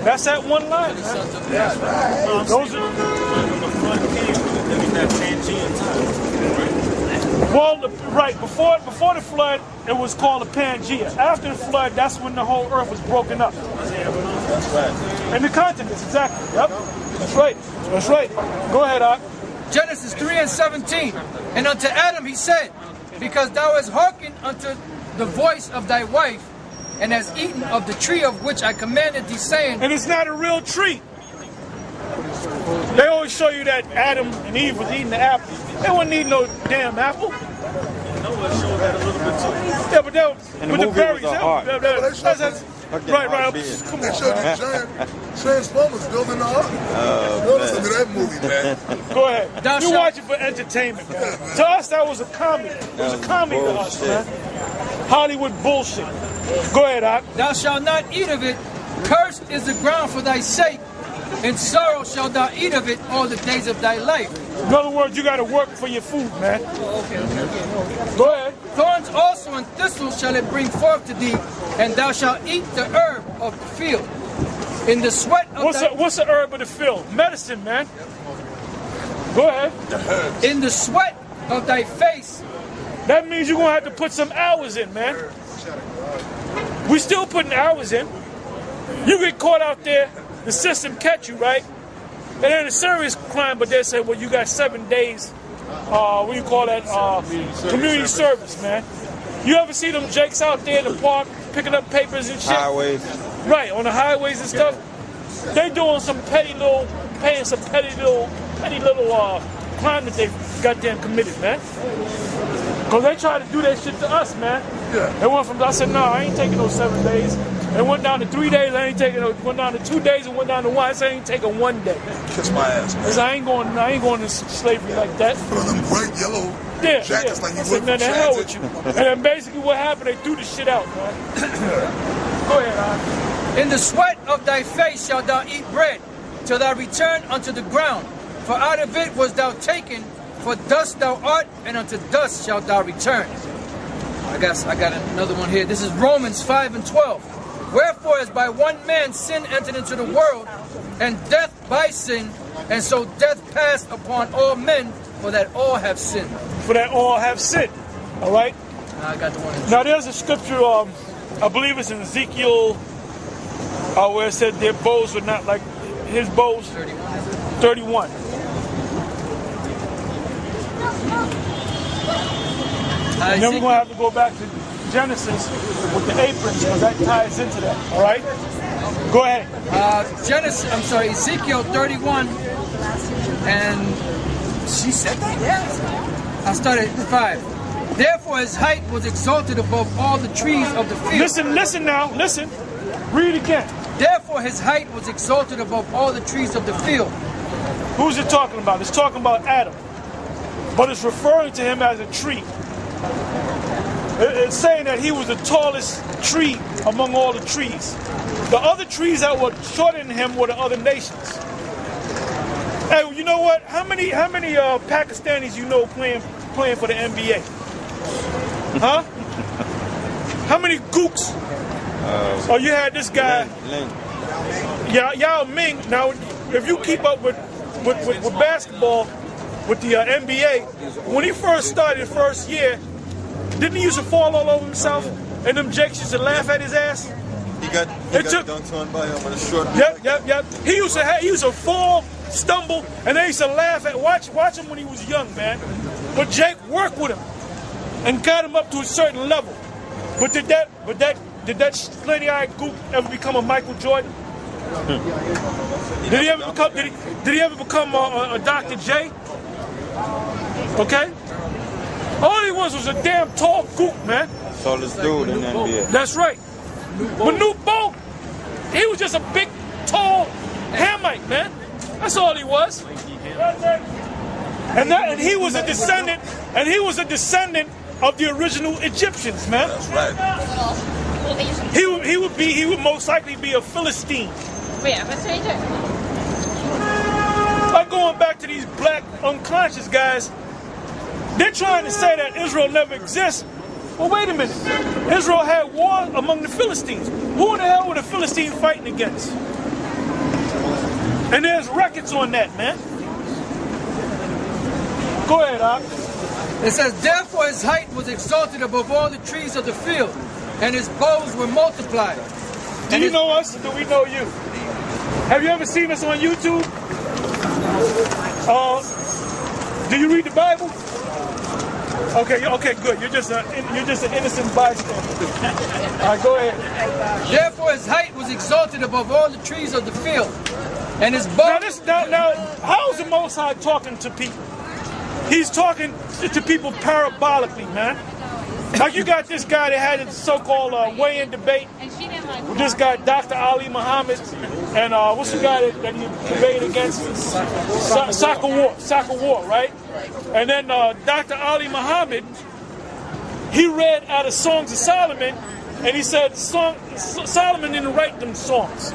That's that one line. That's right. Those are, well, right, before the flood, it was called a Pangea. After the flood, that's when the whole earth was broken up. That's right. And the continents, exactly. Yep. That's right. That's right. Go ahead, Art. Genesis 3:17. And unto Adam he said, because thou hast hearkened unto the voice of thy wife, and hast eaten of the tree of which I commanded thee, saying... And it's not a real tree. They always show you that Adam and Eve was eating the apple. They wouldn't eat no damn apple. Noah showed that a little bit too. Yeah, but that and with the the movie berries. was a heart. Right. Come They on. showed you giant transformers building the ark. Listen to that movie, man. Go ahead. You watch it for entertainment, man. To us, that was a comedy. It was a comedy to us, man. Hollywood bullshit. Go ahead, Art. Thou shalt not eat of it. Cursed is the ground for thy sake. In sorrow shalt thou eat of it all the days of thy life. In other words, you got to work for your food, man. Go ahead. Thorns also and thistles shall it bring forth to thee, and thou shalt eat the herb of the field. In the sweat of what's the herb of the field? Medicine, man. Go ahead. In the sweat of thy face. That means you're going to have to put some hours in, man. We still putting hours in. You get caught out there, the system catch you, right? And then a serious crime, but they say, well, you got 7 days, what do you call that, community service, man. You ever see them jakes out there in the park picking up papers and shit? Highways. Right, on the highways and stuff. They doing some paying some petty little crime that they goddamn committed, man. Because they try to do that shit to us, man. Yeah. They went from, I said, no, I ain't taking those 7 days. It went down to 3 days, I ain't taking it. Went down to 2 days, and went down to 1. I said, I ain't taking 1 day. Kiss my ass, man. I said, I ain't going to slavery like that. Put on them bright yellow jackets like you I said, would man, for the hell with transit. you. And then basically what happened, they threw the shit out, man. Go ahead, Art. In the sweat of thy face shalt thou eat bread, till thou return unto the ground. For out of it was thou taken, for dust thou art, and unto dust shalt thou return. I got another one here. This is Romans 5:12. Wherefore, as by one man sin entered into the world, and death by sin, and so death passed upon all men, for that all have sinned. For that all have sinned. All right? I got the one. Now there's a scripture, I believe it's in Ezekiel, where it said their bows were not like his bows. 31. And then we're going to have to go back to Genesis with the aprons, because that ties into that. All right? Go ahead. Ezekiel 31, and she said that? Yeah. I started at 5. Therefore his height was exalted above all the trees of the field. Listen now, listen. Read again. Therefore his height was exalted above all the trees of the field. Who's it talking about? It's talking about Adam. But it's referring to him as a tree. It's saying that he was the tallest tree among all the trees. The other trees that were shorter than him were the other nations. Hey, you know what? How many Pakistanis you know playing for the NBA? Huh? How many gooks? You had this guy, Yao Ming. Now, if you keep up with basketball, with the NBA, when he first started, first year, didn't he used to fall all over himself? And them jakes used to laugh at his ass? He got dunked on by him with a short. Yep. He used to fall, stumble, and they used to laugh at. Watch him when he was young, man. But Jake worked with him and got him up to a certain level. But did that splitty-eyed goop ever become a Michael Jordan? Did he ever become a Dr. J? Okay. All he was a damn tall goop, man. Tallest dude in the NBA. That's right. Manute Bol, he was just a big, tall Hamite, man. That's all he was. And he was a descendant. And he was a descendant of the original Egyptians, man. That's right. He would most likely be a Philistine. Like going back to these black unconscious guys, they're trying to say that Israel never exists. Well, wait a minute. Israel had war among the Philistines. Who in the hell were the Philistines fighting against? And there's records on that, man. Go ahead, Doc. It says, therefore his height was exalted above all the trees of the field, and his bows were multiplied. Do you know us or do we know you? Have you ever seen us on YouTube? Do you read the Bible? Okay, good. You're just an innocent bystander. All right, go ahead. Therefore his height was exalted above all the trees of the field, and his bows... Now, how is the Most High talking to people? He's talking to people parabolically, man. Like you got this guy that had a so-called weigh-in debate with this guy, Dr. Ali Muhammad, and what's the guy that he debated against? War, right? And then Dr. Ali Muhammad, he read out of Songs of Solomon, and he said Solomon didn't write them songs.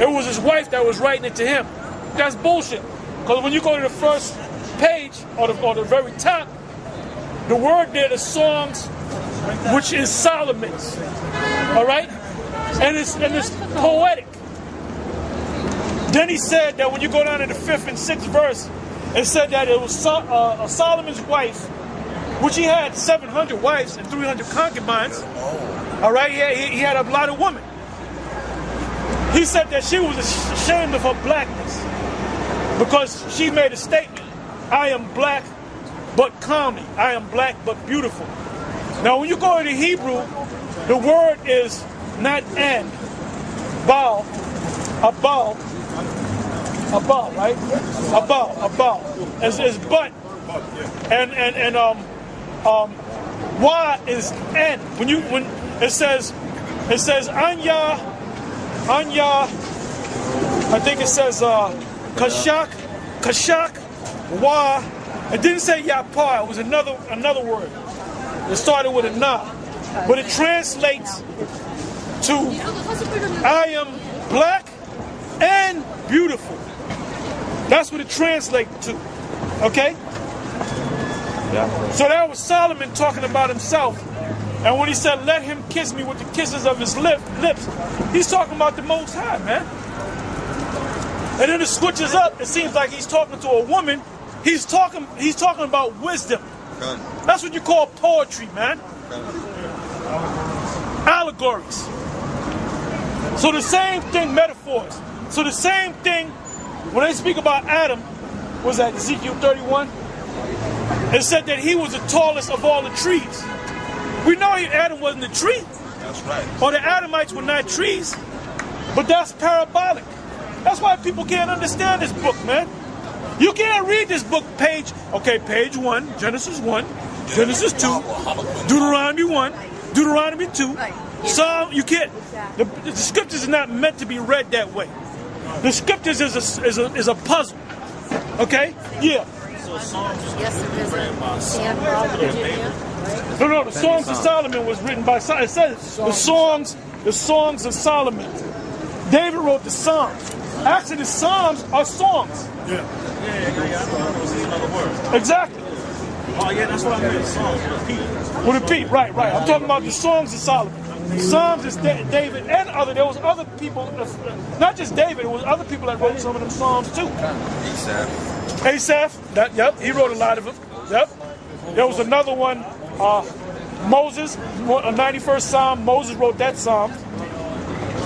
It was his wife that was writing it to him. That's bullshit. Because when you go to the first page, or the very top, the word there, the songs, which is Solomon's, all right, and it's poetic. Then he said that when you go down to the 5th and 6th verse, it said that it was Solomon's wife, which he had 700 wives and 300 concubines. All right, he had a lot of women. He said that she was ashamed of her blackness because she made a statement. I am black, but comely. I am black, but beautiful. Now, when you go into Hebrew, the word is not and, abal, right? Abal. It's but. And wa is and. When it says anya, I think it says kashak, wa. It didn't say yapar, it was another word. It started with a na. But it translates to I am black and beautiful. That's what it translates to. Okay? Yeah. So that was Solomon talking about himself. And when he said, let him kiss me with the kisses of his lips, he's talking about the Most High, man. And then it switches up. It seems like he's talking to a woman. He's talking about wisdom. That's what you call poetry, man. Allegories. So the same thing, metaphors. So the same thing, when they speak about Adam, was that Ezekiel 31? It said that he was the tallest of all the trees. We know Adam wasn't a tree. That's right. Or the Adamites were not trees. But that's parabolic. That's why people can't understand this book, man. You can't read this book page 1, Genesis 1, Genesis 2, Deuteronomy 1, Deuteronomy 2, Psalm, you can't. The scriptures are not meant to be read that way. The scriptures is a puzzle. Okay? Yeah. So Psalms is read by No, the Songs of Solomon was written by Solomon. It says the Songs of Solomon. David wrote the Psalms. Actually, the Psalms are songs. Yeah. I know. This is another word. Exactly. Oh, yeah, that's what I meant. Psalms with a P. With a P, right. I'm talking about the Songs of Solomon. The Psalms is David and there was other people, not just David, there was other people that wrote some of them Psalms too. Asaph, he wrote a lot of them. Yep. There was another one, Moses, a 91st Psalm. Moses wrote that Psalm.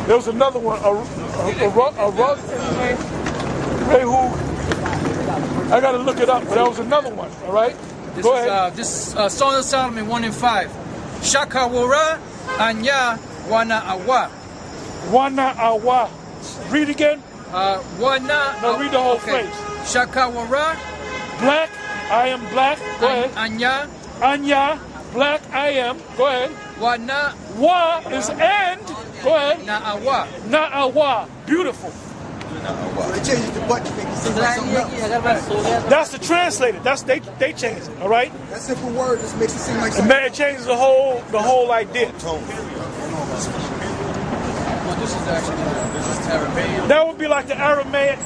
There was another one, I gotta look it up, but there was another one, all right? Go ahead. This Song of Solomon 1 and 5. Shakawara anya YAHAWAH. YAHAWAH. Read again. No, read the whole phrase. Shakawara. Black, I am black. Go ahead. Anya, black, I am. Go ahead. Wa is and. Go ahead. Na'awa. Beautiful. That's the translator. They changed it. All right. That simple word just makes it seem like something. It changes the whole idea. This is Aramaic. That would be like the Aramaic,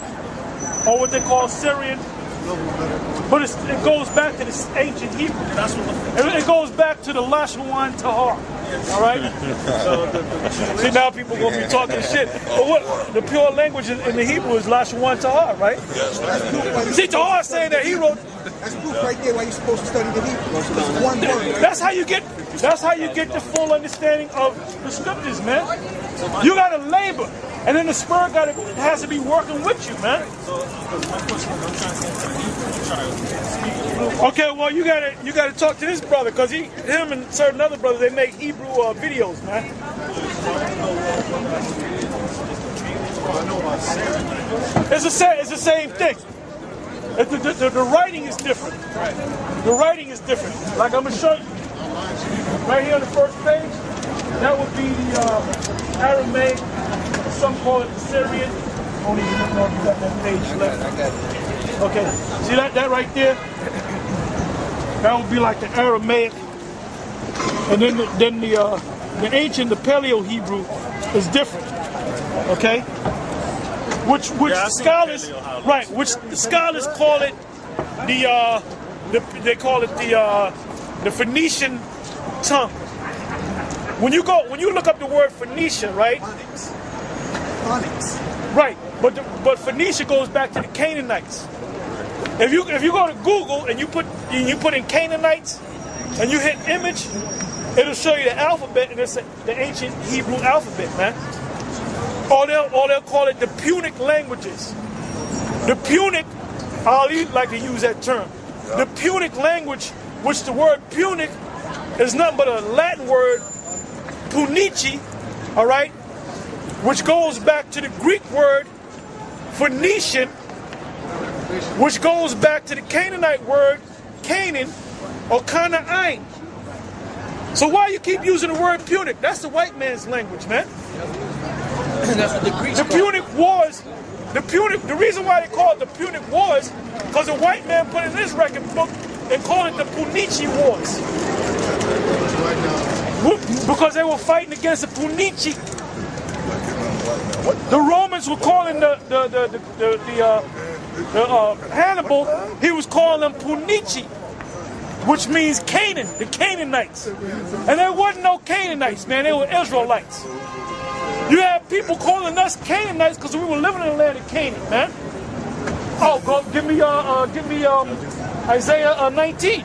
or what they call Syrian. But it goes back to this ancient Hebrew. It goes back to the Lashon Tahar. All right. See, now people gonna be talking shit. But what the pure language in the Hebrew is Lashawan Tahar, right? See, Tahar saying that he wrote. That's proof right there why you're supposed to study the Hebrew. It's one word. That's how you get. That's how you get the full understanding of the scriptures, man. You gotta labor, and then the Spirit has to be working with you, man. Okay, well you gotta talk to this brother because him and certain other brothers they make Hebrew videos, man. It's the same thing. The writing is different. The writing is different. Like I'm gonna show you right here on the first page. That would be the Aramaic. Some call it the Syrian. I don't even know if you got that page left. Okay, see that right there? That would be like the Aramaic. And then the ancient, the Paleo Hebrew is different. Okay? Which scholars, right? Which the scholars call it they call it the Phoenician tongue. When you look up the word Phoenicia, right? Phonics. Right, but Phoenicia goes back to the Canaanites. If you go to Google and you put in Canaanites and you hit image, it'll show you the alphabet and it's the ancient Hebrew alphabet, man. Or they'll call it the Punic languages. The Punic, I like to use that term. The Punic language, which the word Punic is nothing but a Latin word, punici, all right, which goes back to the Greek word Phoenician, which goes back to the Canaanite word Canaan or Canaan. So why you keep using the word Punic? That's the white man's language, man. That's what the Greeks The Punic Wars, the reason why they call it the Punic Wars, because a white man put in his record book and called it the Punici Wars. Because they were fighting against the Punici. The Romans were calling the Hannibal, he was calling them Punici, which means Canaan, the Canaanites. And there wasn't no Canaanites, man, they were Israelites. You have people calling us Canaanites because we were living in the land of Canaan, man. Oh, give me Isaiah 19.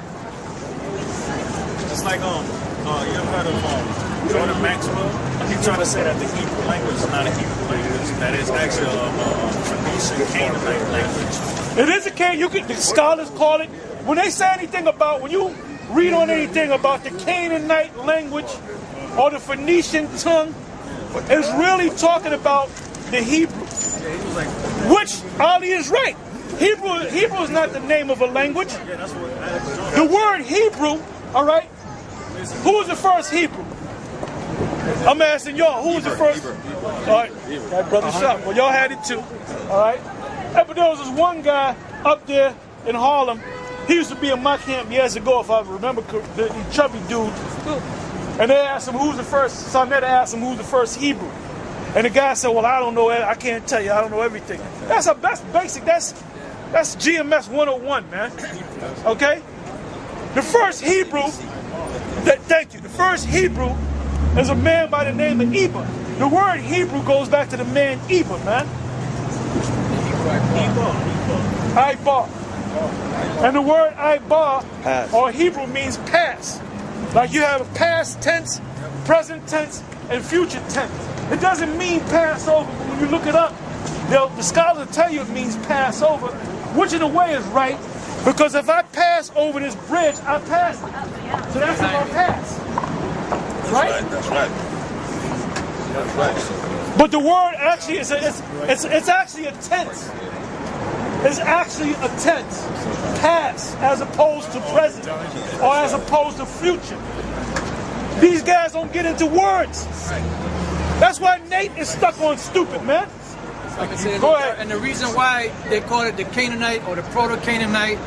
It's like you ever heard of Jordan Maxwell? He's trying to say that the Hebrew language is not a Hebrew language. That is actually a Phoenician Canaanite language. It is a Canaan. The scholars call it. When they say anything about, when you read on anything about the Canaanite language or the Phoenician tongue, it's really talking about the Hebrew. Which Ali is right. Hebrew is not the name of a language. The word Hebrew, all right. Who was the first Hebrew? I'm asking y'all, who was the first? All right, that brother shot. Well, y'all had it too. All right. Hey, but there was this one guy up there in Harlem. He used to be in my camp years ago, if I remember, the chubby dude. And they asked him who's the first. Sonetta asked him who's the first Hebrew. And the guy said, "Well, I don't know. I can't tell you. I don't know everything." That's basic. That's GMS 101, man. Okay. The first Hebrew. Thank you. The first Hebrew is a man by the name of Eba. The word Hebrew goes back to the man Eba, man. Iba. And the word Iba or Hebrew means past. Like you have a past tense, present tense, and future tense. It doesn't mean Passover, but when you look it up, the scholars will tell you it means Passover, which in a way is right, because if I pass over this bridge, I pass it. So that's what I pass. Right? That's right. That's right. But the word actually is it's actually a tense. It's actually a tense. Past as opposed to present or as opposed to future. These guys don't get into words. That's why Nate is stuck on stupid, man. Go ahead. And the reason why they call it the Canaanite or the Proto-Canaanite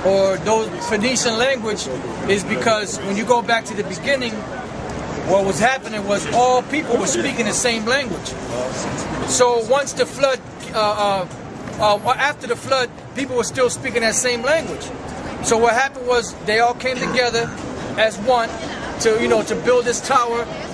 or those Phoenician language is because when you go back to the beginning, what was happening was all people were speaking the same language. So once the flood, after the flood, people were still speaking that same language. So what happened was they all came together as one to build this tower